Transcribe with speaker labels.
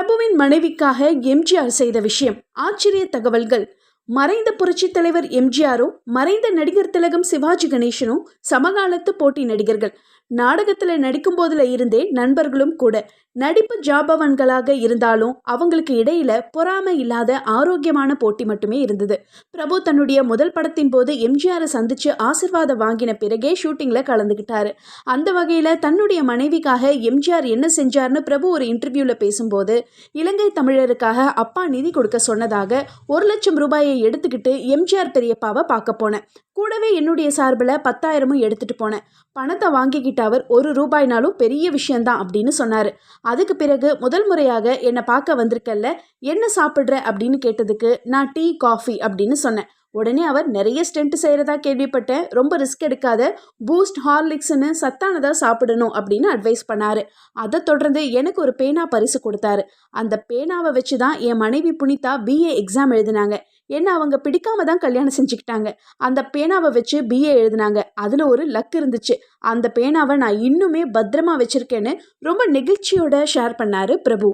Speaker 1: பிரபுவின் மனைவிக்காக எம்ஜிஆர் செய்த விஷயம் ஆச்சரிய தகவல்கள். மறைந்த புரட்சித் தலைவர் எம்ஜிஆரும் மறைந்த நடிகர் திலகம் சிவாஜி கணேசனும் சமகாலத்து போட்டி நடிகர்கள். நாடகத்துல நடிக்கும் போதுல இருந்தே நண்பர்களும் கூட. நடிப்பு ஜாபவன்களாக இருந்தாலும் அவங்களுக்கு இடையில பொறாமை இல்லாத ஆரோக்கியமான போட்டி மட்டுமே இருந்தது. பிரபு தன்னுடைய முதல் படத்தின் போது எம்ஜிஆரை சந்திச்சு ஆசிர்வாதம் வாங்கின பிறகே ஷூட்டிங்ல கலந்துக்கிட்டாரு. அந்த வகையில தன்னுடைய மனைவிக்காக எம்ஜிஆர் என்ன செஞ்சார்னு பிரபு ஒரு இன்டர்வியூல பேசும்போது, இலங்கை தமிழருக்காக அப்பா நிதி கொடுக்க சொன்னதாக 1,00,000 ரூபாயை எடுத்துக்கிட்டு எம்ஜிஆர் பெரியப்பாவை பார்க்க போனேன். கூடவே என்னுடைய சார்பில் 10,000 எடுத்துட்டு போனேன். பணத்தை வாங்கிக்கிட்ட அவர் 1 ரூபாய்னாலும் பெரிய விஷயம்தான் அப்படின்னு சொன்னாரு. அதுக்கு பிறகு முதல் முறையாக என்னை பார்க்க வந்திருக்கல்ல, என்ன சாப்பிட்ற அப்படின்னு கேட்டதுக்கு நான் டீ காஃபி அப்படின்னு சொன்னேன். உடனே அவர் நிறைய ஸ்டென்ட் செய்கிறதா கேள்விப்பட்டேன், ரொம்ப ரிஸ்க் எடுக்காத, பூஸ்ட் ஹார்லிக்ஸ்னு சத்தானதாக சாப்பிடணும் அப்படின்னு அட்வைஸ் பண்ணார். அதை தொடர்ந்து எனக்கு ஒரு பேனா பரிசு கொடுத்தாரு. அந்த பேனாவை வச்சு தான் என் மனைவி புனிதா பிஏ எக்ஸாம் எழுதினாங்க. என்ன அவங்க பிடிக்காம தான் கல்யாணம் செஞ்சுக்கிட்டாங்க. அந்த பேனாவை வச்சு பிஏ எழுதினாங்க. அதில் ஒரு லக் இருந்துச்சு. அந்த பேனாவை நான் இன்னுமே பத்திரமா வச்சுருக்கேன்னு ரொம்ப நெகிழ்ச்சியோட ஷேர் பண்ணார் பிரபு.